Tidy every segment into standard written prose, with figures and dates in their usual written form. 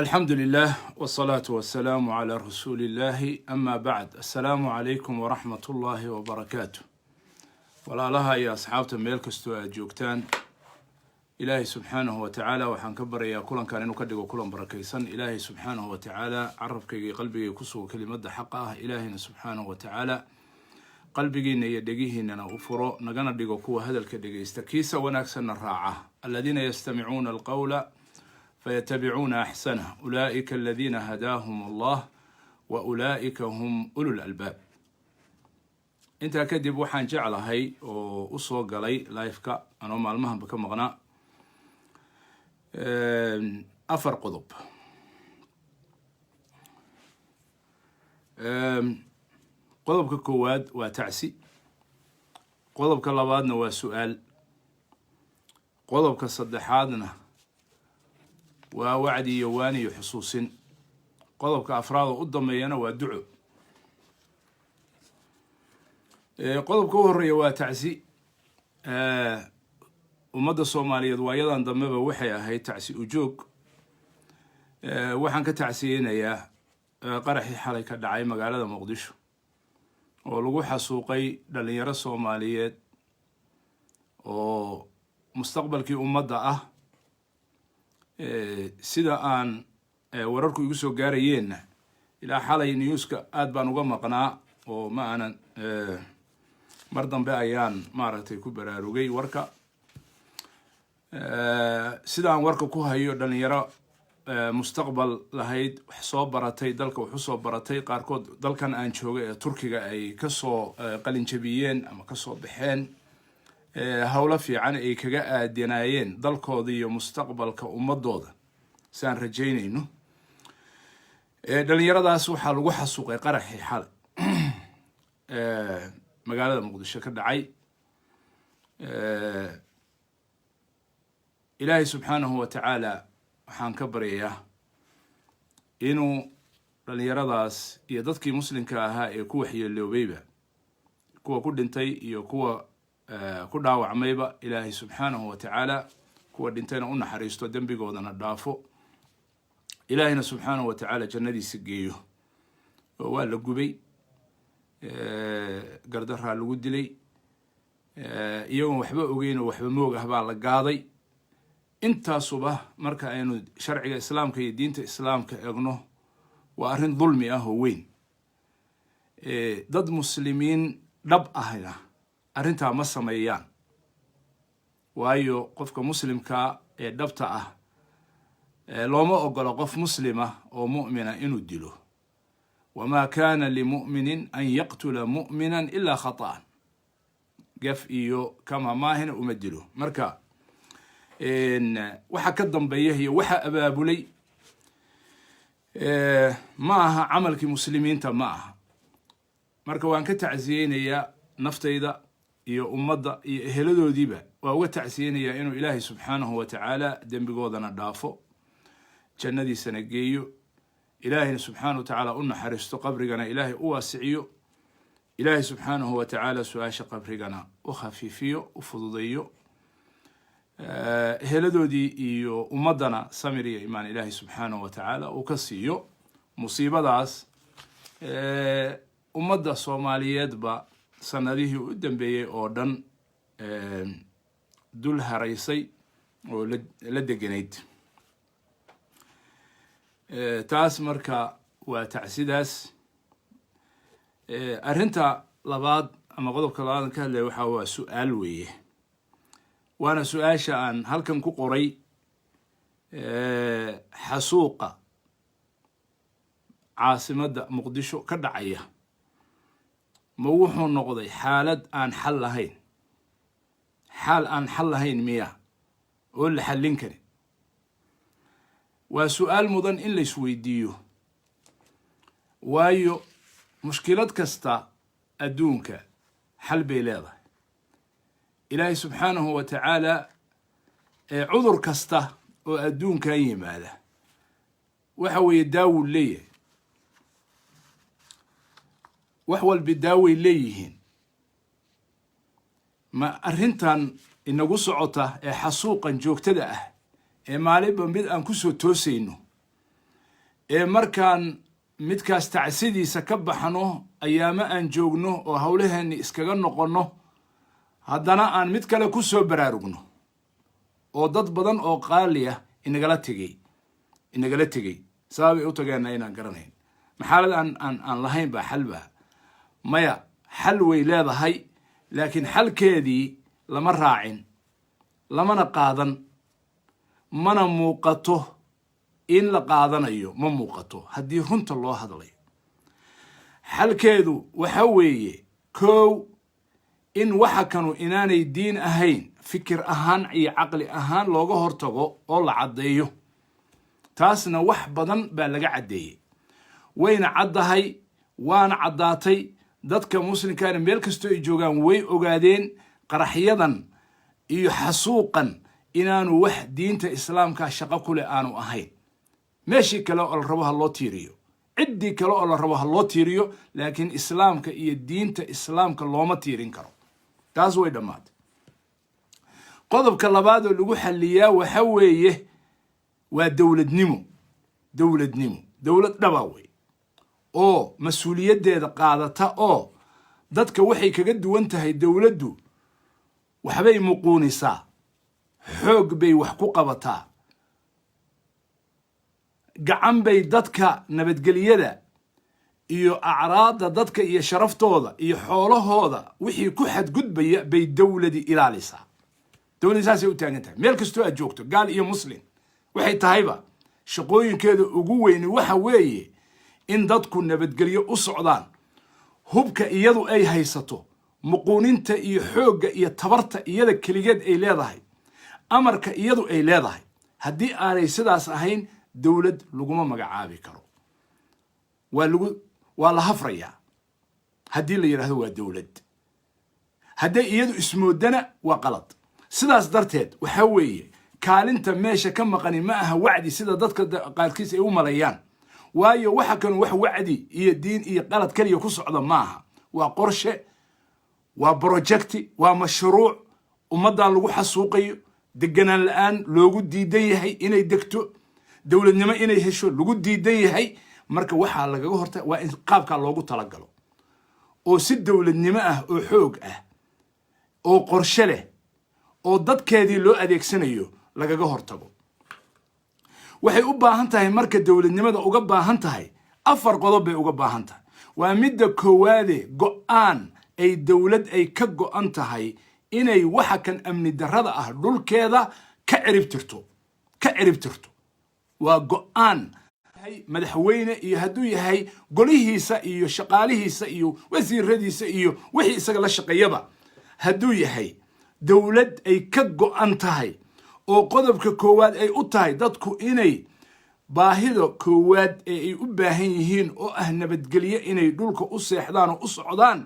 الحمد لله والصلاة والسلام على رسول الله أما بعد السلام عليكم ورحمة الله وبركاته ولا لها يا أصحاب ميلك استوى جوكتان إلهي سبحانه وتعالى وحن كبر يا كلن كان نكدق وكلن بركيسن إلهي سبحانه وتعالى عرفك قلبي كسو كلمة حقه إلهي سبحانه وتعالى قلبي يدقيه إننا أفرو نجنا دقوا كوا هذا الكدق استكيسة ونكسن الراعة الذين يستمعون القول فيتبعون أحسنه أولئك الذين هداهم الله وأولئك هم أولو الألباب أنت كدب وحان جعل هاي وأصوغ لي لايفكا أنا معلمهم بكم غناء أفر قضب قضب ككواد وتعسي قضب كلابادنا وسؤال قضب كصدحادنا ووعدي يواني وحصوص قضب كأفراد قدامينا ودعو قضب كوهر وتعسي ومدى الصومالية وأيضا ضمبه وحيا هي تعسي وجوك وحن كتعسينا يا قرحي حالي كدعاي مقالة مقدشو ولغو حسوقي لليرى الصوماليات ومستقبل كي أمدا sida aan wararku igu soo gaarayeen ilaa xalay newska aad baan uga maqnaa oo ma aanan mar dambe ayaan maaragtay ku baraarugay warka sida aan warka ku hayo dhalinyaro mustaqbal lahayd wax soo baratay dalka wax soo baratay qaarkood dalkan aan joogay ee Turkiga ay ka soo qalin jabiyeen ama ka soo baxeen hawla fiican ay kaga aadinayeen dalkooda iyo mustaqbalka ummadooda saan rajaynayno dhalinyaradaas waxa lagu xasuuqay qaraxi xal magaalada Muqdisho ka dhacay Ilaahay subhanahu wa ta'ala waxaan ka baryayaa inuu dhalinyaradaas iyo dadkii muslimka ahaa ee ku waxyeeloobayba kuwa ku dhintay iyo kuwa ku dhaawacmayba Ilaahay subhanahu wa ta'ala kuwa dhintayna u naxariisto dambigoodana dhaafo Ilaahayna subhanahu wa ta'ala jannadiisa geeyo waa la gubay gardarra lagu dilay iyagoon waxba ogeyn oo waxba moog ah baa la gaaday intaasuba marka aynu sharciga islaamka iyo diinta islaamka eegno waa arrin dulmi ah oo weyn dad muslimiin dhab ahna arrinta ma sameeyaan waayo qofka muslimka ee dhabta ah looma ogolo qof muslima oo mu'mina inuu dilo wama kana limu'minin an yaqtula mu'minan illa khata'an gaf iyo kama maahina uma dilo marka waxa ka dambeeya iyo waxa abaabulay ma aha amalkii muslimiinta ma aha marka waan ka tacsiyeenayaa naftayda iyo ummadda iyo eheladoodiiba waa uga tacsiyeenayaa inuu Ilaahay subhanahu wa ta'ala dambigoodana dhaafo jannadiisana geeyo Ilaahay subhanahu wa ta'ala u naxariisto qabrigana Ilaahay u waasiciyo Ilaahay subhanahu wa ta'ala su'aasha qabrigana u khafiifiyo u fududeeyo eheladoodii iyo ummadana samir iyo iimaan Ilaahay subhanahu wa ta'ala u ka siiyo musiibadaas ummadda Soomaaliyeedba sanadihii u dambeeyay oo dhan dul haraysay oo la deganayd taas marka waa tacsidaas arrinta labaad ama qodobka labaad ka hadlay waxa waa su'aal weeye waana su'aasha aan halkan ku qoray xasuuqa caasimadda Muqdisho ka dhacaya ma wuxuu noqday xaalad aan xal lahayn xal aan xal lahayn miya oo la xallin karo waa su'aal mudan in la isweydiiyo waayo mushkilad kasta adduunka xal bay leedahay Ilaahay subhanahu wa ta'ala cudur kasta oo adduunka yimaada waxa weeye daawo leeyahay wax walba daaway leeyihiin ma arrintan inagu socota ee xasuuqan joogtada ah ee maalinba mid aan ku soo toosayno markaan midkaas tacsidiisa ka baxno ayaama aan joogno oo hawlaheeni iskaga noqonno haddana aan mid kale ku soo baraarugno oo dad badan oo qaali ah inagala tegey sababay u tageenna inaan garanayn maxaalad aan lahayn baa xal baa maya xal way leedahay laakiin xalkeedii lama raacin lamana qaadan mana muuqato in la qaadanayo ma muuqato haddii runta loo hadlayo xalkeedu waxa weeye kow in waxa kanu inaanay diin ahayn fikir ahaan iyo caqli ahaan looga hortago oo la caddeeyo taasna wax badan baa laga caddeeyey wayna caddahay waana caddaatay dadka muslimkaana meel kastoo ay joogaan way ogaadeen qaraxyadan iyo xasuuqan inaanu wax diinta islaamka shaqo ku leh aanu ahayn meeshii kale oo la rabo ha loo tiiriyo ciddii kale oo la rabo ha loo tiiriyo laakiin islaamka iyo diinta islaamka looma tiirin karo taas way dhammaatay qodobka labaad oo lagu xalliyaa waxa weeye waa dowladnimo dowlad dhaba wey oo mas-uuliyaddeeda qaadata oo dadka waxay kaga duwan tahay dowladdu waxbay muquunisaa xoog bay wax ku qabataa gacan bay dadka nabadgelyada iyo acraadda dadka iyo sharaftooda iyo xoolahooda wixii ku xadgudbaya bay dowladi ilaalisaa dowladi saasay u taagan tahay meel kastoo aad joogto gaal iyo muslim waxay tahayba shaqooyinkeeda ugu weyni waxa weeye in dadku nabadgelyo u socdaan hubka iyadu ay haysato muquuninta iyo xoogga iyo tabarta iyada keligeed ay leedahay amarka iyadu ay leedahay haddii aanay sidaas ahayn dowlad laguma magacaabi karo waa la hafrayaa haddii la yidhaahdo waa dowlad hadday iyadu ismoodana waa qalad sidaas darteed waxa weeye kaalinta meesha ka maqani ma aha wacdi sida dadka qaarkiis ay u malayaan waayo waxa kan wax wacdi iyo diin iyo qalad kaliya ku socda maaha waa qorshe waa projecti waa mashruuc ummaddan lagu xasuuqayo deganaan la'aan loogu diidan yahay inay degto dowladnimo inay hesho lagu diidan yahay marka waxaa lagaga horta waa in qaabkaa loogu talagalo oo si dowladnimo ah oo xoog ah oo qorshe leh oo dadkeedii loo adeegsanayo lagaga hortago waxay u baahan tahay marka dowladnimada uga baahan tahay 4 qodob bay uga baahan tahay waa midda koowaade go'aan ay dowlad ay ka go'an tahay inay waxa kan amni darrada ah dhulkeeda ka ciribtirto waa go'aan madaxweyne iyo hadduu yahay golihiisa iyo shaqaalihiisa iyo wasiiradiisa iyo wixii isaga la shaqeeyaba hadduu yahay dowlad ay ka go'an tahay oo qodobka koowaad ay u tahay dadku inay baahida koowaad ee ay u baahan yihiin oo ah nabadgelyo inay dhulka u seexdaan oo u socdaan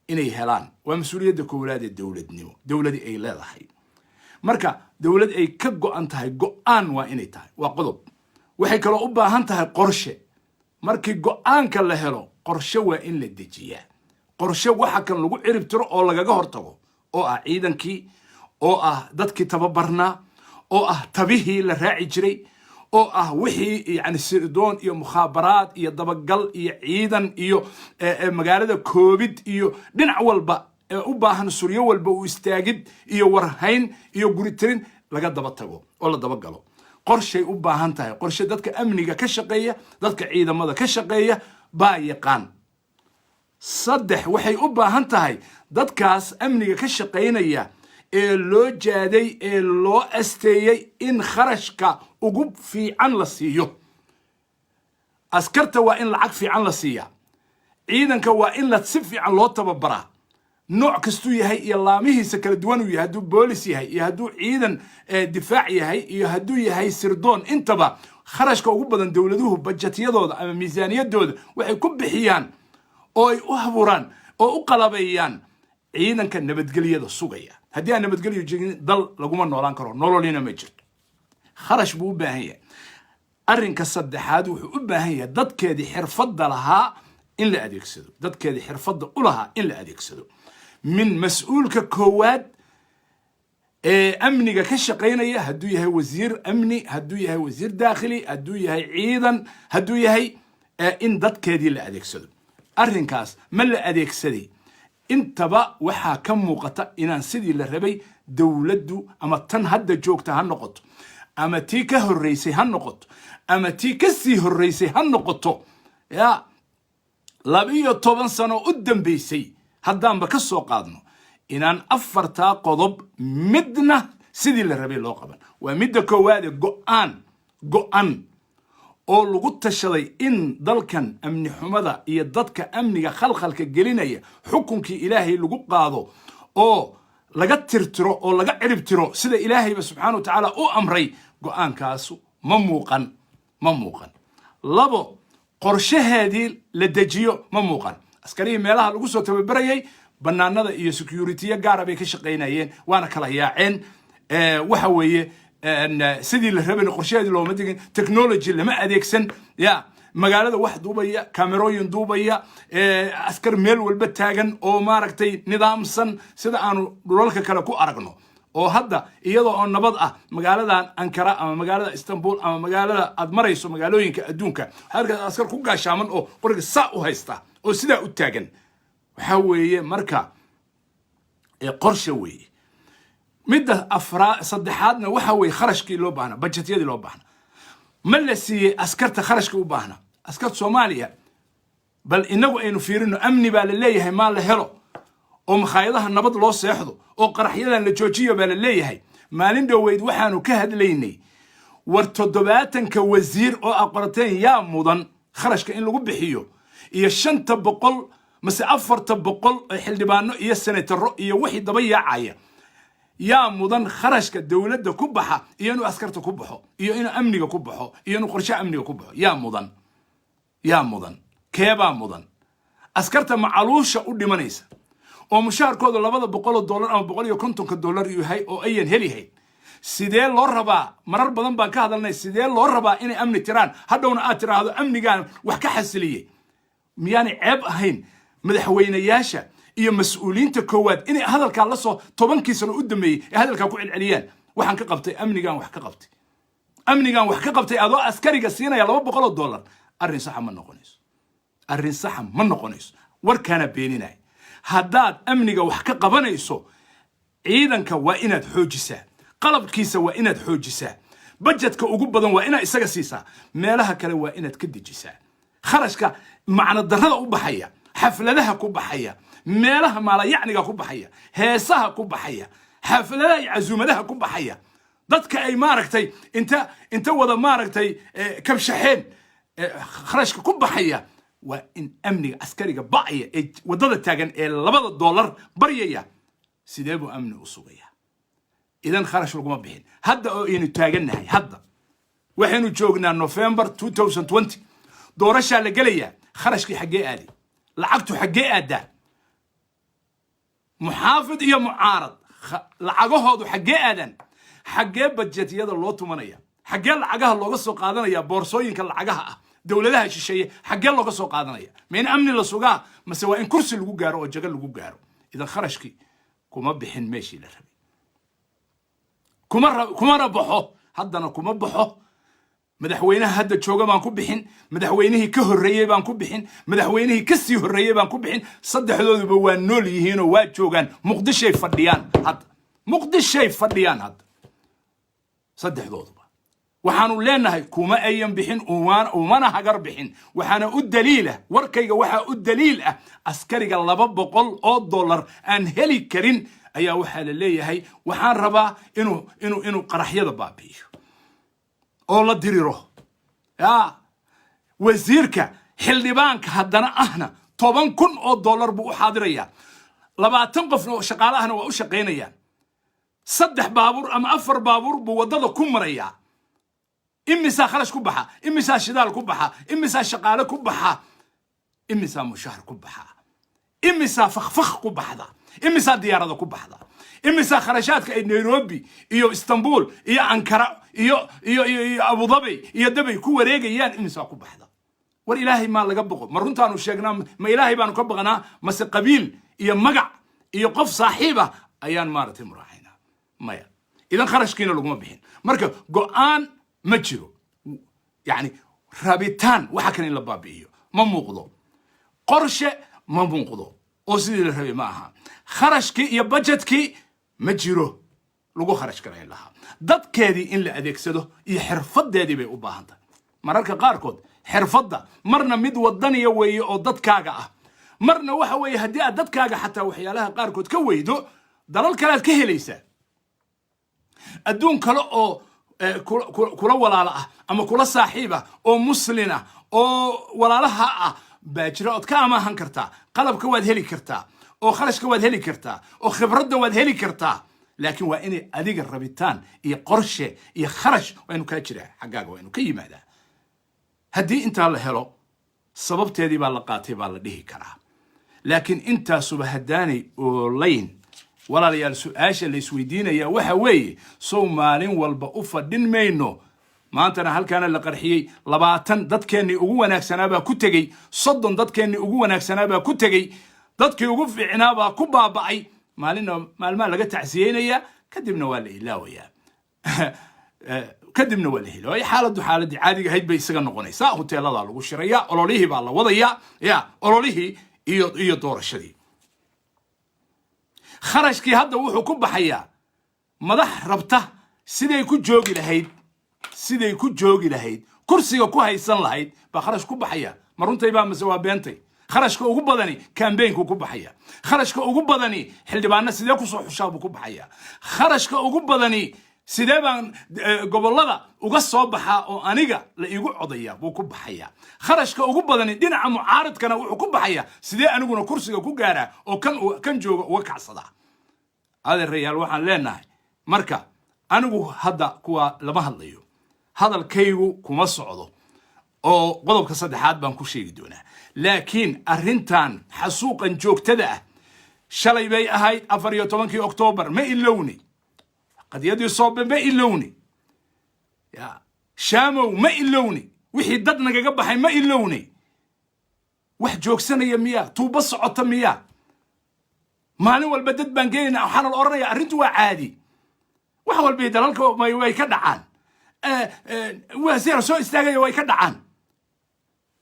inay helaan waa mas-uuliyadda koowaad ee dowladii ay leedahay marka dowlad ay ka go'an tahay go'aan waa inay tahay waa qodob waxay kaloo u baahan tahay qorshe markii go'aanka la helo qorshe waa in la dejiyaa qorshe waxa kan lagu ciribtiro oo lagaga hortago oo ah ciidankii oo ah dadkii tababarnaa oo ah tabihii la raaci jiray oo ah wixii yani sirdoon iyo mukhaabaraad iyo dabagal iyo ciidan iyo magaalada koobid iyo dhinac walba u baahan suryo walba u istaagid iyo warhayn iyo guritirin laga daba tago oo la daba galo qorshay u baahan tahay qorshe dadka amniga ka shaqeeya dadka ciidamada ka shaqeeya baa yaqaan 3 waxay u baahan tahay dadkaas amniga ka shaqeynaya ee loo jaaday ee loo asteeyay in kharashka ugu fiican la siiyo askarta waa in lacag fiican la siiya ciidanka waa in la si fiican loo tababaraa nooc kastuu yahay iyo laamihiisa kala duwan uu yahay hadduu boolis yahay iyo hadduu ciidan difaac yahay iyo hadduu yahay sirdoon intaba kharashka ugu badan dowladuhu bajetyadooda ama miisaaniyadooda waxay ku bixiyaan oo ay u haburaan oo u qalabeeyaan ciidanka nabadgelyada sugaya haddii aan nabadgelyo jirin dal laguma noolaan karo nololina ma jirto kharash buu u baahan yahay arrinka saddexaad wuxuu u baahan yahay dadkeedii xirfadda lahaa in la adeegsado dadkeedii xirfadda u lahaa in la adeegsado min mas-uulka koowaad أمني كشقينية هدو يهي وزير أمني هدو يهي وزير داخلي هدو يهي عيدا هدو يهي إن داد كيدي اللي أديك سدو أرنكاس ملا أديك سدي انتبا وحا كم وقتا إنان سيدي للربي دولدو أما تن هدا جوكتا هالنقط أما تيكه الرئيسي هالنقط أما تيكسيه الرئيسي هالنقطو يا لابيو طوبان سنو قدام بيسي هدان بكسو قادنو إنان أفرتا قضب مدنا سيدي للربي لو قبل ومدى كوادي قوان oo lagu tashaday in dalkan amni xumada iyo dadka amniga khalkhalka gelinaya xukunkii ilaahay lagu qaado oo laga tirtiro oo laga ciribtiro sida ilaahay subhanahu wa ta'ala u amray go'aankaas ma muuqan labo qorshaheedii la dejiyo ma muuqan askariga meelaha lagu soo tababarayay banaanada iyo security gaar ah bay ka shaqeynayeen waana kala yaaceen waxa weeye سيدي الربن قرشيدي لو مدين تكنولوجي لما أديكسن يا مقالة واحد دوبيا كاميروين دوبيا أسكر ميل والبتاجن أو ماركتي نظام سن سيدا أنو رولك كلاكو أرجنو أو هذا يلا أن نبضة مقالة أنقرة أو مقالة إسطنبول أو مقالة أدمريس ومقالوين كأدونك هذا أسكر كوجا شامن أو قرق ساء وهيستا أو سيدا التاجن حوي مركا قرشوي مدة صدحاتنا وحوي خرجكي لو باهنا بجت يدي لو باهنا ملسي أسكرت خرجكي وباهنا أسكرت سوماليا بل إنه فيرنو أمني بالليه ما له هلو ومخايلها النبض لو سيحضو وقرحيلا لجوجيه بالليه ما لندو ويد وحانو كهد ليني ورتدباتن كوزير أو أقرتين يا مضن خرجك إن لو بحيو يشن تبقل مس أفر تبقل حلبانو يسنة الرؤية وحي ضبيع عاية يا مدن خرجك الدولة ده كبحة يانو أسكرت كبحه يانو أمني كبحه يانو قرشة أمني كبحه يا مدن كيبا مدن أسكرت معلوشة أودي منيسة ومشارك هذا لبض بقول $1 أو بقول يكونتون $1 يهاي أو أين هلي سيدال لوربا مرر بدن بانك هذا الناس سيدال لوربا إني أمني تيران هذا آترا هذا أمني كان وحكي حسلية يعني عيب هين مدحوين ياشا iyo mas'uuliinta koowaad in hadalka la soo 10 kiisano u dhameeyay hadalka ku cilciliyaan waxaan ka qabtay amnigan wax ka qabtay adoo askariga siinaya $200 arrin sax ma noqonayso warkana beeninay haddaad amniga wax ka qabanayso ciidanka waa inaad xoojisaa qalabkiisa waa inaad xoojisaa budgetka ugu badan waa inaad isaga siisaa meelaha kale waa inaad ka dejisaa kharashka macna darrada u baxaya xafladaha ku baxaya meelaha maala yacniga ku baxaya heesaha ku baxaya xafladaha iyo casuumadaha ku baxaya dadka ay maaragtay inta wada maaragtay kabshaxeen kharashka ku baxaya waa in amniga askariga bacaya ee wadada taagan ee $2 baryaya sidee buu amni u sugaya idan kharash laguma bixin hadda oo aynu taaganahay hadda waxaynu joognaa November 2020 doorasha la galaya kharashkii xagee aadi lacagtu xagee aadaa محافظ يا معارض لعجهه حجة آدم حجة بجتية الله تمنيا حجة العجها الله قصو قادنا يا بورسوين كالعجها دولة لها شيء حجة الله قصو قادنا يا من أمن للسجاع ما سواء كرسي اللي جاره أو جعل اللي جاره إذا خرجكي كم بحين ماشي للربي كمرة بحه حدنا كم بحه مدحوينه هذا الشوجا بانكو بحين مدحوينه كهرية بانكو بحين مدحوينه كسي هرية بانكو بحين صدق حدود بوان نولي هنا واد شوجان مقدش شيء فرديان هذا صدق حدود وحنو لنا كوما أيام بحين ومانا هجر بحين وحنا الدليله وركيجا وحا الدليل أسكري الله بقول $1 أن هلي كرين أيا وحال اللي هي وحن ربا إنه قرحية بابي oo la diriro ya wasiirka xildhibaanka haddana ahna $10,000 buu u xaadiraya 20 qof oo shaqaalahana waa u shaqeynayaan 3 baabuur ama 4 baabuur buu wadada ku maraya imisa khalash ku baxa imisa shidaal ku baxa imisa shaqaale ku baxa imisa mushahar ku baxa imisa fakfakh ku baxda imisa diyaarada ku baxda imisa kharashaadka ay Nairobi iyo Istanbul iyo Ankara iyo Abu Dhabi iyo Dubai ku wareegayaan imisa ku baxda war ilaahay ma laga boqo ma runtaanu sheegnaa ma ilaahay baanu ka baqanaa mase qabiil iyo magac iyo qof saaxiiba ayaan maartay muraahina maya idan kharashkiina laguma bixin marka go'aan ma jiro yani rabitaan waxa kan in la baabi'iyo ma muuqdo qorshe ma muuqdo oo sidii la rabay ma aha kharashkii iyo budgetkii ma jiro lagu kharash garayn lahaa dadkeedii in la adeegsado iyo xirfadeedii bay u baahan tahay mararka qaarkood xirfadda marna mid wadaniya weeye oo dadkaaga ah marna waxa weeye haddii aad dadkaaga xataa waxyaalaha qaarkood ka weydo dalal kale aad ka helaysaa adduun kale oo kula walaalo ah ama kula saaxiib ah oo muslin ah oo walaalaha ah baa jira ood ka amaahan kartaa qalabka waad heli kartaa oo kharashka waad heli kartaa oo khibradda waad heli kartaa laakiin waa inay adiga rabitaan iyo qorshe iyo kharash waa inuu kaa jiraa xaggaaga waa inuu ka yimaadaa haddii intaa la helo sababteedii baa la qaatay baa la dhihi karaa laakiin intaasuba haddaanay oolayn walaalayaal su-aasha la isweydiinaya waxa weeye sow maalin walba u fadhin mayno maantana halkaana la qarxiyey 20 dadkeennii ugu wanaagsanaa baa ku tegey 30 dadkeennii ugu wanaagsanaa baa ku tegey dadkii ugu fiicnaa baa ku baaba'ay maalmaa laga tacsiyeynaya kadibna waa la ilaawayaa kadibna waa la helay xaaladii caadiga ahayd bay isaga noqonaysaa hoteelada lagu shiraya ololihii baa la wadaya ololihii iyo doorashadii kharashkii hadda wuxuu ku baxayaa madax rabta siday ku joogi lahayd kursiga ku haysan lahayd baa kharash ku baxaya ma runtay baa mise waa beentay kharashka ugu badani campaignku ku baxaya kharashka ugu badani xildhibaano sidee ku soo xushaabuu ku baxaya kharashka ugu badani sidee baan gobolada uga soo baxaa oo aniga la iigu codaya buu ku baxaya kharashka ugu badani dhinaca mucaaradkana wuxuu ku baxaya sidee aniguna kursiga ku gaaraa oo kan jooga uga kacsadaa adeerayaal waxaan leenahay marka anigu hadda kuwa lama hadlayo hadalkaygu kuma socdo oo qodobka saddexaad baan ku sheegi doonaa laakiin arrintan xasuuqan joogtada ah shalay bay ahayd 14 Oktoobar ma ilowni qadiyadii soobe ma ilowni shaamow ma ilowni wixii dad nagaga baxay ma ilowni wax joogsanaya miya tuuba socota miya maalin walba dad baan geeyna waxaan la oranayaa arrintu waa caadi wax walba dalalka way ka dhacaan wasiir soo istaagay way ka dhacaan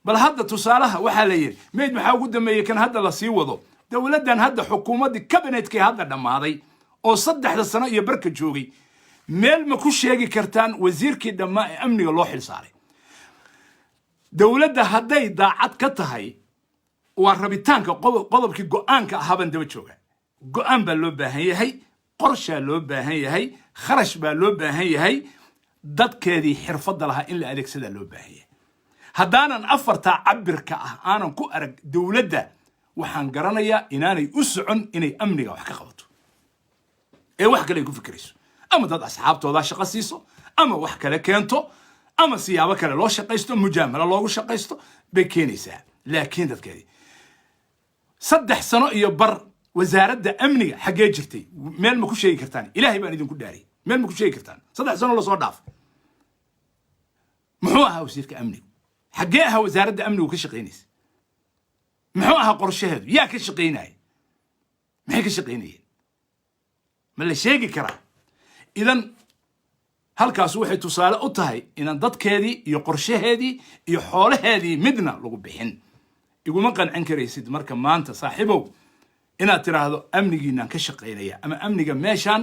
bal hadda tusaalaha waxa la yiri meed maxaa ugu dambeeyay kan hadda la sii wado dawladdan hadda xukuumadii cabinetkii hadda dhamaaday oo 3 sano iyo barka joogay meel ma ku sheegi kartaan wasiirkii dhamaa ee amniga loo xil saaray dawladda hadday daacad ka tahay waa rabitaanka qodobkii go'aanka ahaban daba jooga go'aan baa loo baahan yahay qorshe loo baahan yahay kharash baa loo baahan yahay dadkeedii xirfadda lahaa in la adeegsada loo baahan yahay haddaanan afarta cabirka ah aanan ku arag dawladda waxaan garanayaa inaanay u socon inay amniga wax ka qabato ee wax kale ku fikirayso ama dad asxaabtooda shaqo siiso ama wax kale keento ama siyaabo kale loo shaqaysto mujaamala loogu shaqaysto bay keenaysaa laakiin dadkeedii 3 sano iyo bar wasaaradda amniga xagee jirtay meel ma ku sheegi kartaan ilaahay baan idinku dhaariyay meel ma ku sheegi kartaan 3 sano la soo dhaaf muxuu ahaa wasiirka amniga xagee ahaa wasaaradda amniga ka shaqeynaysa muxuu ahaa qorshaheedu yaa ka shaqeynay maxay ka shaqeynayeen ma la sheegi karaa idan halkaas waxay tusaale u tahay inaan dadkeedii iyo qorshaheedii iyo xoolaheedii midna lagu bixin iguma qancin karaysid marka maanta saaxiibow inaad tiraahdo amnigiinaan ka shaqeynaya ama amniga meeshaan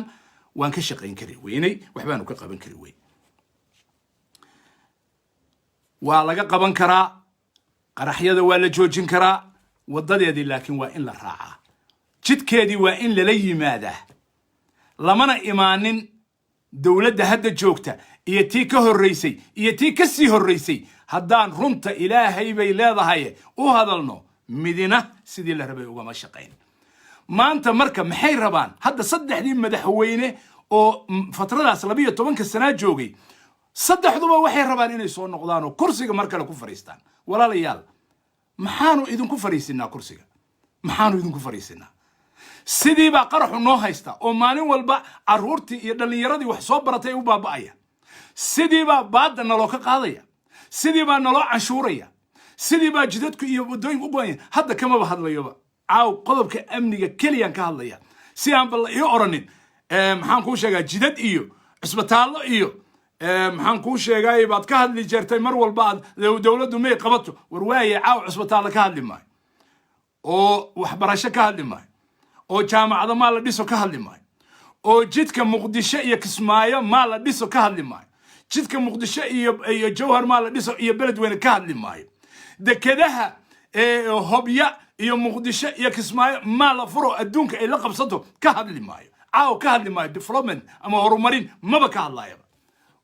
waan ka shaqeyn kari weynay waxbaanu ka qaban kari weyn waa laga qaban karaa qaraxyada waa la joojin karaa wadadeedii laakiin waa in la raacaa jidkeedii waa in lala yimaadaa lamana imaanin dawladda hadda joogta iyo tii ka horreysay iyo tii ka sii horreysay haddaan runta ilaahay bay leedahay u hadalno midina sidii la rabay ugama shaqayn maanta marka maxay rabaan hadda 3 madaxweyne oo fatradaas 12 sano joogay saddexduba waxay rabaan inay soo noqdaan oo kursiga mar kale ku fariistaan walaalayaal maxaanu idinku fariisinaa kursiga maxaanu idinku fariisinaa sidii baa qaraxu noo haysta oo maalin walba caruurtii iyo dhalinyaradii wax soo baratay u baaba'aya sidii baa baadda naloo ka qaadaya sidii baa naloo canshuuraya sidii baa jidadku iyo wadooyinku u go'aya hadda kamaba hadlayoba caaw qodobka amniga keliyaan ka hadlaya si aan bal iyo oranin maxaan kuu sheegaa jidad iyo cisbitaallo iyo maxaan kuu sheegay baad ka hadli jirtay mar walba dowladdu may qabato war waaye caaw cisbitaallo ka hadli maayo oo waxbarasho ka hadli maayo oo jaamacado maa la dhiso ka hadli maayo oo jidka muqdisho iyo kismaayo maa la dhiso ka hadli maayo jidka muqdisho iyo jawhar maa la dhiso iyo beledweyne ka hadli maayo dekedaha hobya iyo muqdisho iyo kismaayo maa la furo adduunka ay la qabsato ka hadli maayo caaw ka hadli maayo development ama horumarin maba ka hadlayaba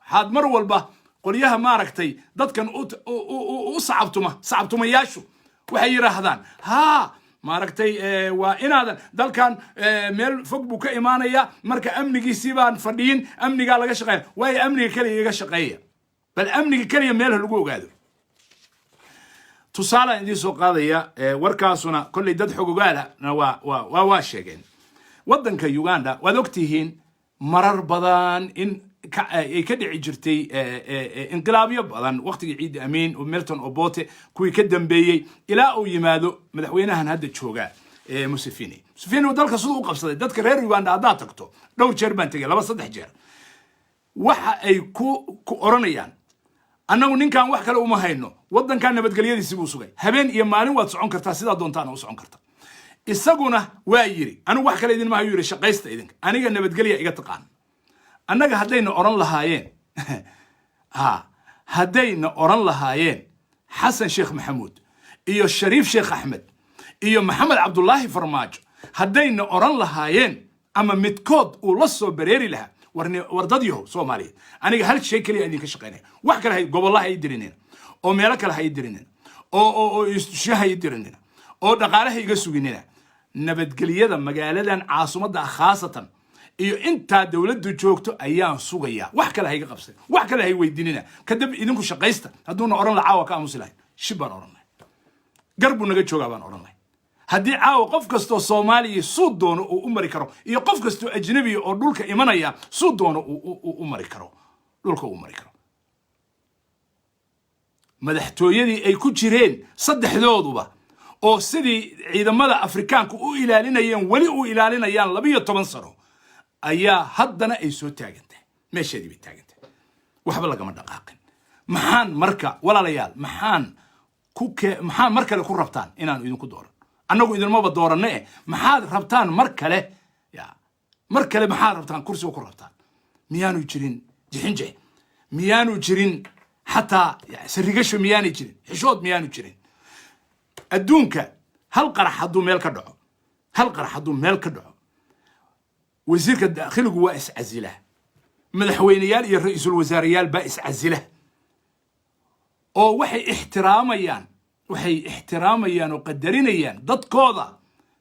waxaad mar walba qolyaha maaragtay dadkan u sacabtumayaashu waxay yiraahdaan haa maaragtay waa inaadan dalkan meel fog buu ka imaanaya marka amnigiisii baan fadhiyin amnigaa laga shaqeeya waayo amniga kaliya iga shaqeeya bal amniga kaliya meelaha lagu ogaado tusaale idiin soo qaadaya warkaasuna kolley dad xogogaalana waa sheegeen waddanka Uganda waad ogtihiin marar badan in ay ka dhici jirtay inqilaabyo badan waqtigii Ciid Amin oo Milton Obote kuwii ka dambeeyay ilaa uu yimaado madaxweynahan hadda jooga Museveni dalka sidoo u qabsaday dadka reer Uganda hadda tagto dhowr jeer baan tagay 2-3 jeer waxa ay ku oranayaan annagu ninkan wax kale uma hayno waddankan nabadgelyadiisa buu sugay habeen iyo maalin waad socon kartaa sida doontaan u socon kartaa isaguna waa yiri anigu wax kale idin ma hayo yiri shaqaysta idinka aniga nabadgelya iga taqaan annaga haddayna oran lahaayeen haddayna oran lahaayeen xasan sheekh maxamuud iyo shariif sheekh axmed iyo maxamed cabdullaahi farmaajo haddayna oran lahaayeen ama midkood uu la soo bareeri lahaa wardadyahow Soomaaliyeed aniga hal shay kaliya idinka shaqeynaya wax kale hay gobolaha ay dirineen oo meelo kale hay dirineen oo istushaha ay dirineen oo dhaqaalaha iga suginina nabadgelyada magaaladan caasimadda khaasatan iyo inta dawladdu joogto ayaan sugaya wax kale hayga qabsay wax kale hay weydiinina kadib idinku shaqaysta haduuna oran la caawa ka aamusilahay shibaan oranay garbu naga jooga baan oranay haddii caawa qof kasto Soomaaliya soo doono oo u mari karo iyo qof kasto ajnabi oo dhulka imanaya soo doono u mari karo dhulka u mari karo madaxtooyadii ay ku jireen saddexdooduba oo sidii ciidamada Afrikaanku u ilaalinayeen wali u ilaalinayaan 12 sano ayaa haddana ay soo taagantay meeshadii bay taagantay waxba lagama dhaqaaqin maxaan marka walaalayaal maxaan mar kale ku rabtaan inaan idinku dooran annagu idinmaba dooranne maxaad rabtaan mar kale maxaad rabtaan kursiga ku rabtaan miyaanu jirin jixinje miyaanu jirin xataa sarigasho miyaanu jirin xishood miyaanu jirin adduunka hal qarax hadduu meel ka dhaco wasiirka dakhligu waa iscazila madaxweynayaal iyo ra'iisul wasaarayaal baa iscazila oo waxay ixtiraamayaan oo qadarinayaan dadkooda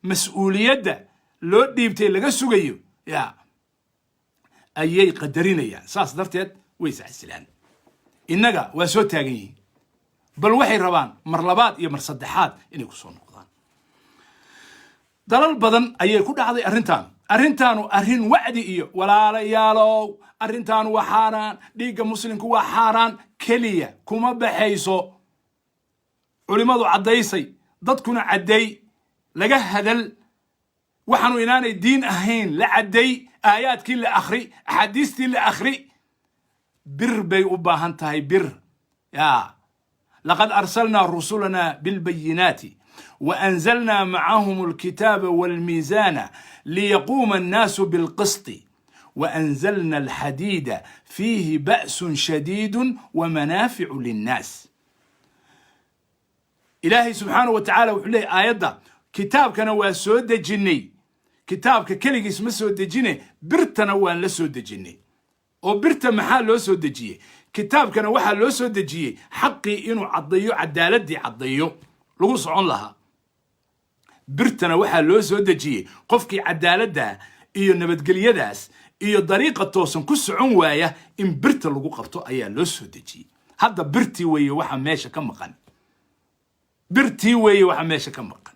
mas'uuliyadda loo dhiibtay laga sugayo ayay qadarinayaan saas darteed way iscazilaan innaga waa soo taagan yihiin bal waxay rabaan mar labaad iyo mar saddexaad inay ku soo noqdaan dalal badan ayay ku dhacday arrintaanu arrin wacdi iyo walaalayaalow arrintaanu waa xaaraan dhiigga muslimku waa xaaraan keliya kuma baxayso culimadu caddaysay dadkuna cadday laga hadal waxaanu inaanay diin ahayn la cadday aayaadkii la akhri axaadiistii la akhri bir bay u baahan tahay bir لقد أرسلنا رسلنا بالبينات وأنزلنا معهم الكتاب والميزان ليقوم الناس بالقسط وأنزلنا الحديد فيه بأس شديد ومنافع للناس إلهي سبحانه وتعالى وحليه آيات كتاب كان واسود جني كتاب ككلي اسمه سود جني برتنا وان لسود جني أو برت محل لو سود جيه كتاب كان waxa loo soo dajiyay xaqi inuu cadayo cadaaladii cadayo lagu socon laha birtana waxa loo soo dajiyay qofkii cadaalada iyo nabadgelyadaas iyo dariiqa toosan ku socon waaya in birta lagu qabto ayaa loo soo dajiyay hadda birtii weeye waxa meesha ka maqan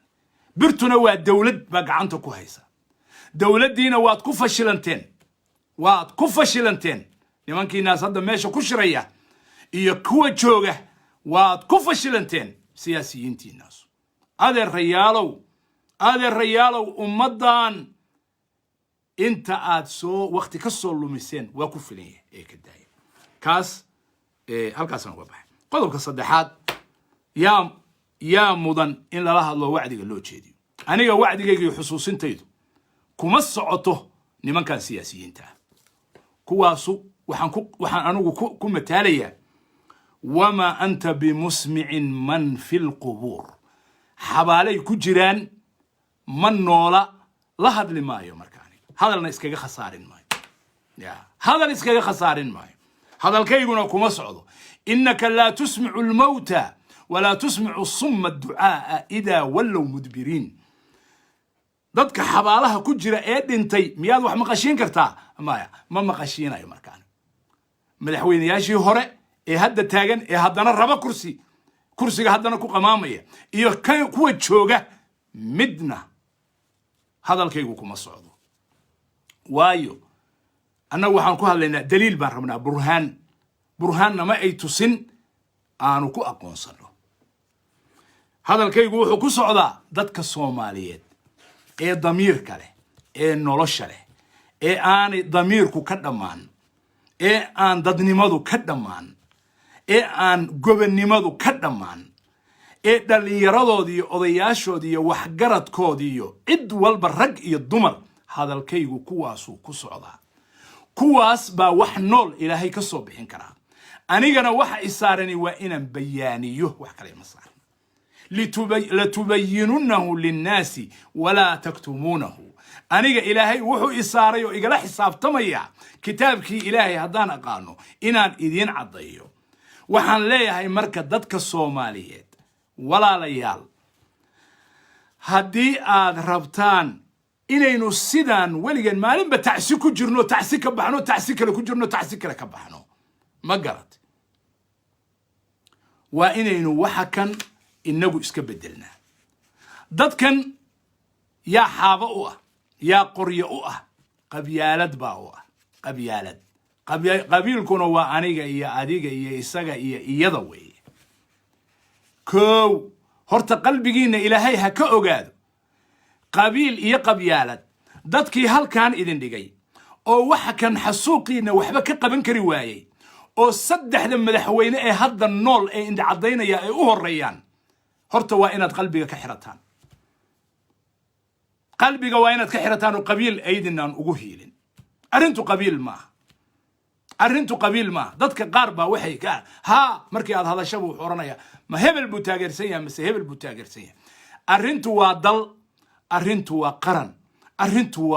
birtuna waa dawlad ba gacanta ku haysa dawladiina waad ku fashilanteen nimankii naas hadda meesha ku shiraya iyo kuwa jooga waad ku fashilanteen siyaasiyiintiinaas adeer rayaalow ummadan inta aad soo waqti ka soo lumiseen waa ku filan yahay ee ka daaya kaas halkaasna uga baxay qodobka saddexaad yaa mudan in lala hadlo wacdiga loo jeediyo aniga wacdigayga iyo xusuusintaydu kuma socoto nimankan siyaasiyiinta kuwaasu waxaan anigu ku mataalaya wama anta bimusmicin man fil qubur xabaalay ku jiraan man noola la hadli maayo markaani hadalna iskaga khasaarin maayo hadal iskaga khasaarin maayo hadalkayguna kuma socdo innaka la tusmicu almawta ولا تسمع الصم الدعاء إذا ولوا مدبرين dadka xabaalaha ku jira ee dhintay miyaad wax maqashiin kartaa ma maqashiinayo markaan madaxweynayaashii hore ee hadda taagan ee haddana raba kursiga haddana ku qamaamaya iyo kuwa jooga midna hadalkaygu kuma socdo waayo annagu waxaan ku hadlaynaa daliil baan rabnaa burhaanna ma ay tusin aanu ku aqoonsano hadalkaygu wuxuu ku socdaa dadka Soomaaliyeed ee damiirka leh ee nolosha leh ee aan damiirku ka dhamaan ee aan dadnimadu ka dhamaan ee aan gobonnimadu ka dhamaan ee dhalinyaradoodii iyo odayaashoodii iyo waxgaradkoodii iyo cid walba rag iyo dumar hadalkaygu kuwaasuu ku socdaa kuwaas baa wax nool ilaahay ka soo bixin karaa anigana waxa isaarani waa inaan bayaaniyo wax kale ma saaran litubayyinunnahu linnaasi walaa taktumuunahu aniga ilaahay wuxuu isaaray oo igala xisaabtamaya kitaabkii ilaahay haddaan aqaano inaan idiin caddayo waxaan leeyahay marka dadka Soomaaliyeed walaalayaal haddii aad rabtaan inaynu sidaan weligan maalinba tacsi ku jirno tacsi ka baxno tacsi kale ku jirno tacsi kale ka baxno ma garad waa inaynu waxa kan inagu iska bedelnaa dadkan yaa xaaba u ah yaa qoryo u ah qabyaalad baa u ah qabiilkuna waa aniga iyo adiga iyo isaga iyo iyada weeye koow horta qalbigiina ilaahay ha ka ogaado qabiil iyo qabyaalad dadkii halkan idin dhigay oo waxa kan xasuuqiina waxba ka qaban kari waayay oo saddexda madaxweyne ee hadda nool ee inda cadaynaya ay u horeeyaan horta waa inaad qalbiga ka xirataan qalbiga waa inaad ka xirataan oo qabiil aydinaan ugu hiilin arrintu qabiil ma dadka qaar baa waxay ka markii aad hadashaba wuxuu oranaya ma hebel buu taageersan yahay mise hebel buu taageersan yahay arrintu waa dal arrintu waa qaran arrintu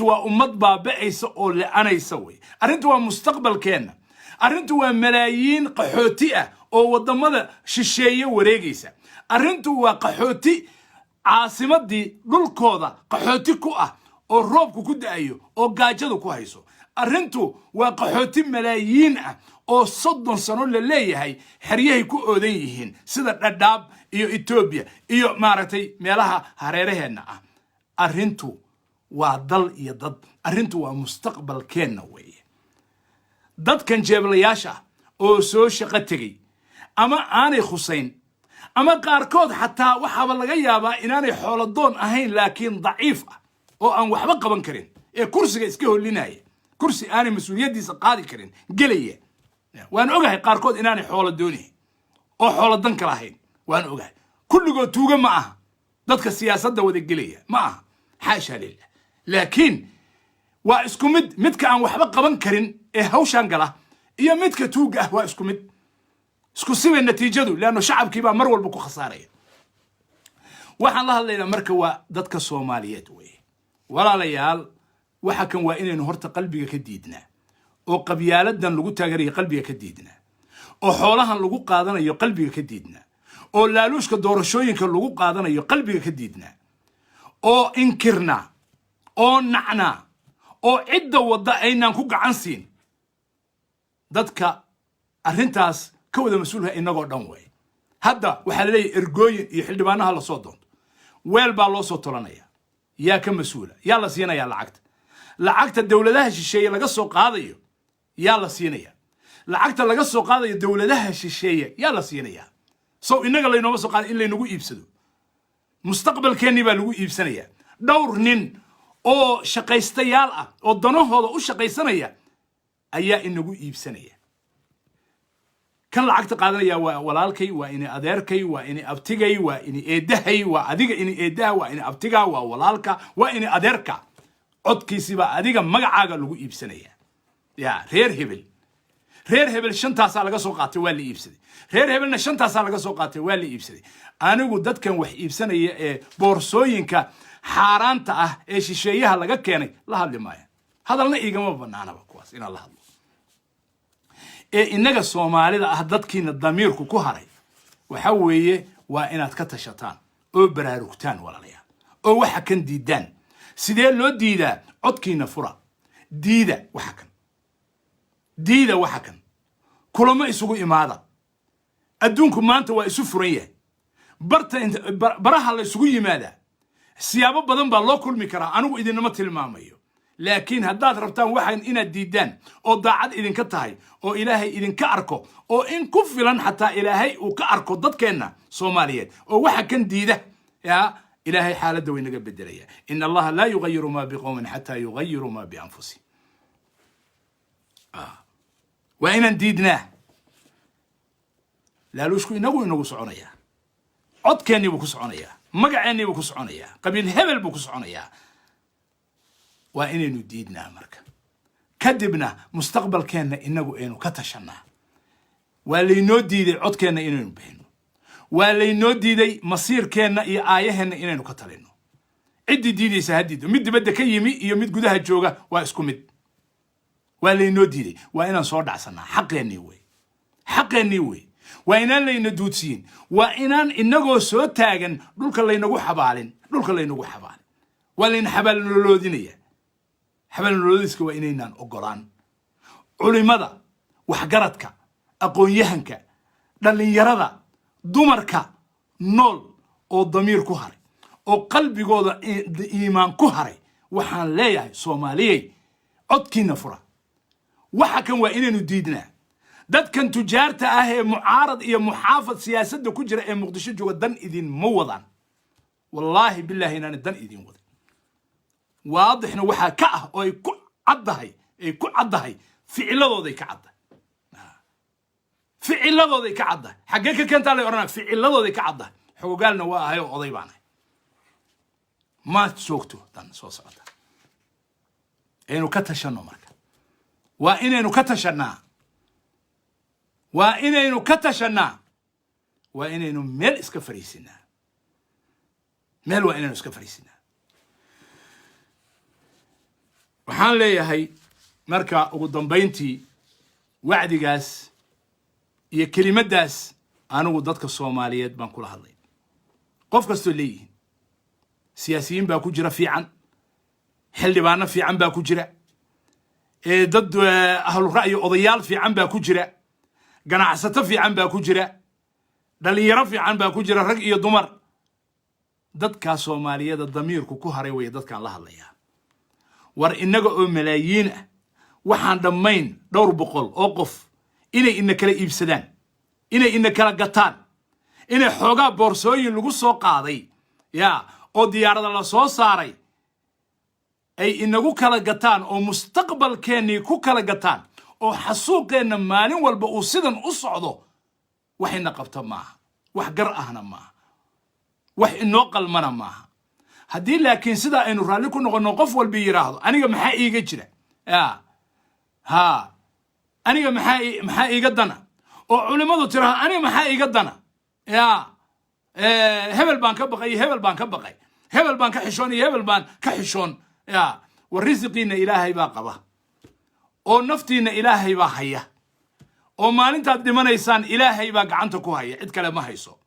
waa ummad baaba'aysa oo la'anaysa way arrintu waa mustaqbalkeena arrintu waa malaayiin qaxooti ah oo wadamada shisheeye wareegaysa arrintu waa qaxooti caasimadii dhulkooda qaxooti ku ah oo roobku ku da'ayo oo gaajadu ku hayso arrintu waa qaxooti malaayiin ah oo 30 sano la leeyahay xeryahay ku oodan yihiin sida Dhadhaab iyo Ethiopia iyo maaragtay meelaha hareeraheena ah arrintu waa dal iyo dad arrintu waa mustaqbalkeena weeye dadkan jeeblayaasha oo soo shaqo tagay ama aanay khusayn ama qaarkood xataa waxaba laga yaabaa inaanay xooladoon ahayn laakiin daciif ah oo aan waxba qaban karin ee kursiga iska holinaya kursi aanay mas'uuliyadiisa qaadi karin gelaya waan ogahay qaarkood inaanay xoolo doonay oo xoolo dan kala ahayn waan ogahay kulligood tuuga ma aha dadka siyaasadda wada gelaya ma aha xaasha lillah laakiin waa isku midka aan waxba qaban karin ee hawshan gala iyo midka tuuga ah waa isku sibay natiijadu laano shacabkii baa mar walba ku khasaaraya waxaan la hadlaynaa marka waa dadka Soomaaliyeed weeye walaalayaal waxa kan waa inaynu horta qalbiga ka diidnaa oo qabyaaladan lagu taageerayo qalbiga ka diidnaa oo xoolahan lagu qaadanayo qalbiga ka diidnaa oo laaluushka doorashooyinka lagu qaadanayo qalbiga ka diidnaa oo inkirna oo nacna oo cidda wada aynaan ku gacan siin dadka arrintaas ka wada mas'uulha inagoo dhan way hadda waxa la leeyahay ergooyin iyo xildhibaanaha la soo doonto weel baa loo soo tolanaya yaa ka mas'uula yaa la siinaya lacagta dawladaha shisheeye laga soo qaadayo yaa la siinaya lacagta laga soo qaadayo dawladaha shisheeye yaa la siinaya soo inaga leeyno soo qaad in leenugu iibsado mustaqbalkeeni baa lagu iibsanaya dhowr nin oo shaqaystayaal ah oo danahooda u shaqaysanaya ayaa inagu iibsanaya kan lacagta qaadanaya waa walaalkay waa inay adeerkay waa inay abtigay waa inay eedahay waa adiga inay eedaha waa inay abtiga waa walaalka waa inay adeerka codkiisiba adiga magacaaga lagu iibsanaya ya reer hebel shantaasa laga soo qaatay waa la iibsaday reer hebelna shantaasa laga soo qaatay waa la iibsaday anigu dadkan wax iibsanaya ee boorsooyinka xaaraanta ah ee shisheeyaha laga keenay la hadli maayo hadalna igama banaanaba kuwaas inaan la hadlo ee inaga Soomaalida ah dadkiina damiirku ku haray waxa weeye waa inaad ka tashataan oo baraarugtaan walaalayaal oo waxa kan diidaan sidee loo diidaa codkiina fura diida waxa kan kulama isugu imaada adduunku maanta waa isu furan yahay baraha la isugu yimaada siyaabo badan baa loo kulmi karaa anigu idinama tilmaamayo laakiin haddaad rabtaan waxaan inaad diidaan oo daacad idinka tahay oo ilaahay idinka arko oo in ku filan xataa ilaahay uu ka arko dadkeenna Soomaaliyeed oo waxa kan diida ya ilaahay xaaladda way naga bedelaya in allaha la yughayyiru ma biqawmin hatta yughayyiru ma bi anfusihim wa inaan diidnaa laaluushku inagu soconaya codkeenni buu ku soconaya magaceenni buu ku soconaya qabiil hebel buu ku soconaya waa inaynu diidnaa marka kadibna mustaqbalkeenna inagu aynu ka tashanaa waa laynoo diiday codkeenna inaynu bixino waa laynoo diiday masiirkeenna iyo aayaheenna inaynu ka talino ciddi diidaysa hadiido mid dibadda ka yimi iyo mid gudaha jooga waa isku mid waa laynoo diiday waa inaan soo dhacsanaa xaqeennii wey waa inaan layna duudsiin waa inaan inagoo soo taagan dhulka laynagu xabaalin waa layna xabaalnoloodinaya xabaalnoloodiska waa inaynaan ogolaan culimada waxgaradka aqoon-yahanka dhalinyarada dumarka nool oo damiir ku haray oo qalbigooda iimaan ku haray waxaan leeyahay Soomaaliyey codkiina fura waxa kan waa inaynu diidnaa dadkan tujaarta ah ee mucaarad iyo muxaafad siyaasadda ku jira ee Muqdisho jooga dan idin ma wadaan wallahi billahi inaan dan idin wada waadixna waxa ka ah oo ay ku caddahay ficilladooday ka caddahay xagee ka keentaa la oranaa ficilladooday ka caddahay xogaalna waa ahay oo oday baan ma joogto dan soo socota aynu ka tashano marka waa inaynu ka tashanaa waa inaynu meel iska fariisinaa waxaan leeyahay marka ugu dambeyntii wacdigaas iyo kelimadaas anigu dadka Soomaaliyeed baan kula hadlay qof kasto leeyihiin siyaasiyiin baa ku jira fiican xildhibaano fiican baa ku jira dad ahlu ra'yi odayaal fiican baa ku jira ganacsato fiican baa ku jira dhalinyaro fiican baa ku jira rag iyo dumar dadka Soomaaliyeed damiirku ku haray way dadkan la hadlaya war inaga oo malaayiin ah waxaan dhamayn dhowr boqol oo qof inay ina kala iibsadaan inay ina kala gataan inay xoogaa boorsooyin lagu soo qaaday ya oo diyaarada la soo saaray ay inagu kala gataan oo mustaqbalkeenni ku kala gataan oo xasuuqeenna maalin walba uu sidan u socdo waxayna qabta maaha wax gar ahna maaha wax inoo qalmana maaha haddii laakiin sidaa aynu raalli ku noqonno qof walba yiraahdo aniga maxaa iiga jira aniga maxaa iiga dana oo culimadu tiraahdo aniga maxaa iiga dana hebel baan ka baqay hebel baan ka baqay hebel baan ka xishoon iyo hebel baan ka xishoon warisiqiina ilaahay baa qaba oo naftiina ilaahay baa haya oo maalintaad dhimanaysaan ilaahay baa gacanta ku haya cid kale ma hayso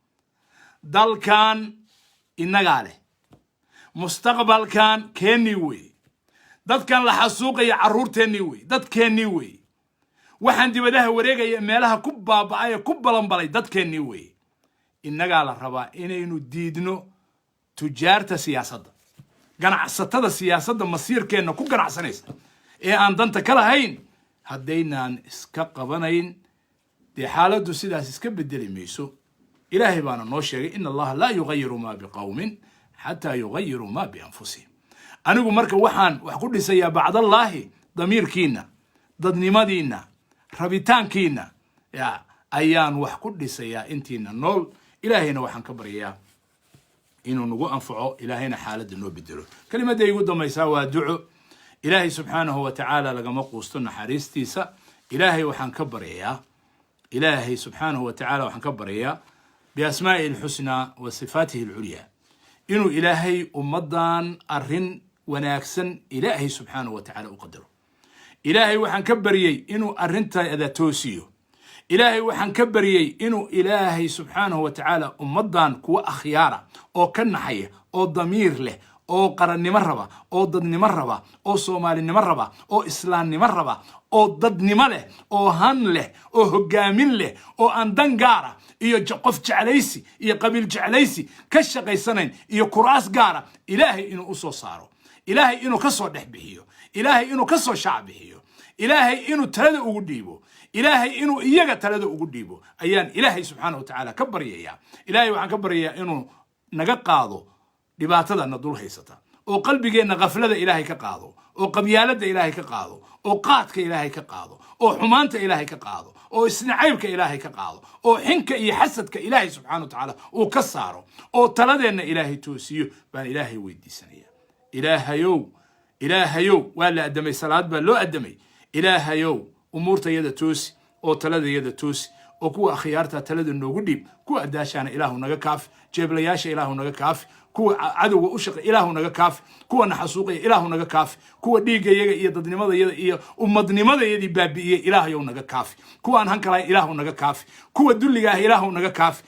dalkan inagaa leh mustaqbalkan keennii wey dadkan la xasuuqaya carruurteennii wey dadkeennii wey waxaan dibadaha wareegaya meelaha ku baaba'ay ku balanbalay dadkeennii wey inagaa la rabaa inaynu diidno tujaarta siyaasadda ganacsatada siyaasadda masiirkeenna ku ganacsanaysa ee aan danta ka lahayn haddaynaan iska qabanayn dee xaaladdu sidaas iska bedeli mayso ilaahay baana noo sheegay in allaha laa yughayyiru ma biqawmin xataa yughayyiru ma bianfusihim anigu marka waxaan wax ku dhisayaa bacdallaahi damiirkiina dadnimadiina rabitaankiina ya ayaan wax ku dhisayaa intiina nool ilaahayna waxaan ka baryayaa inuu nagu anfaco ilaahayna xaaladda noo bedelo kalimadda igu dambaysaa waa duco ilaahay subxaanahu wa tacaala lagama quusto naxariistiisa ilaahay waxaan ka baryayaa ilaahay subxaanahu wa tacaala waxaan ka baryayaa biasmaa'ihi alxusnaa wa sifaatihi alculyaa inuu ilaahay ummaddan arrin wanaagsan ilaahay subxaanahu wa tacaala u qadaro ilaahay waxaan ka baryey inuu arrintaada toosiyo ilaahay waxaan ka baryey inuu ilaahay subxaanahu wa tacaala ummaddan kuwa akhyaara oo ka naxaya oo damiir leh oo qarannimo raba oo dadnimo raba oo soomaalinimo raba oo islaamnimo raba oo dadnimo leh oo han leh oo hogaamin leh oo aan dan gaara iyo qof jeclaysi iyo qabiil jeclaysi ka shaqaysanayn iyo kuraas gaara ilaahay inuu u soo saaro ilaahay inuu ka soo dhex bixiyo ilaahay inuu ka soo shaac bixiyo ilaahay inuu talada ugu dhiibo ilaahay inuu iyaga talada ugu dhiibo ayaan ilaahay subxaanahu wa tacaala ka baryayaa ilaahay waxaan ka baryayaa inuu naga qaado dhibaatada na dul haysata oo qalbigeenna qaflada ilaahay ka qaado oo qabyaaladda ilaahay ka qaado oo qaadka ilaahay ka qaado oo xumaanta ilaahay ka qaado oo isnacaybka ilaahay ka qaado oo xinka iyo xasadka ilaahay subxaanahu wa tacaala uu ka saaro oo taladeenna ilaahay toosiyo baan ilaahay weydiisanaya ilaahayow waa la addamay salaad baa loo addamay ilaahayow umuurtayada toosi oo taladayada toosi oo kuwa akhyaarta talada noogu dhiib kuwa adaashaana ilaahu naga kaafi jeeblayaasha ilaahu naga kaafi kuwa cadowga u shaqay ilaahu naga kaafi kuwa naxasuuqaya ilaahu naga kaafi kuwa dhiigayaga iyo dadnimadayada iyo ummadnimadayadii baabi'iyey ilaahayow naga kaafi kuwa aan hankalahay ilaahu naga kaafi kuwa dulliga ah ilaahu naga kaafi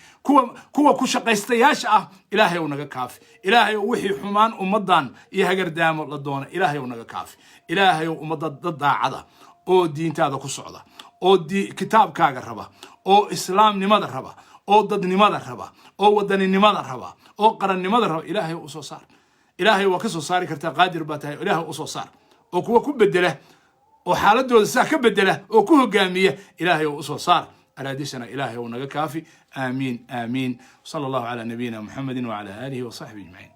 kuwa ku shaqaystayaasha ah ilaahayow naga kaafi ilaahayow wixii xumaan ummaddan iyo hagardaamo la doona ilaahayow naga kaafi ilaahayow ummadda dad daacada oo diintaada ku socda oo kitaabkaaga raba oo islaamnimada raba oo dadnimada raba oo wadaninimada raba oo qarannimada raba ilaahay u soo saar ilaahay waa ka soo saari kartaa qaadir baa tahay ilaahay u soo saar oo kuwa ku bedela oo xaaladooda saa ka bedela oo ku hogaamiya ilaahay u soo saar alaadishana ilaahay uu naga kaafi aamiin aamiin sala allahu calaa nabiyina muxamedin wacala aalihi wa saxbihi ajmaciin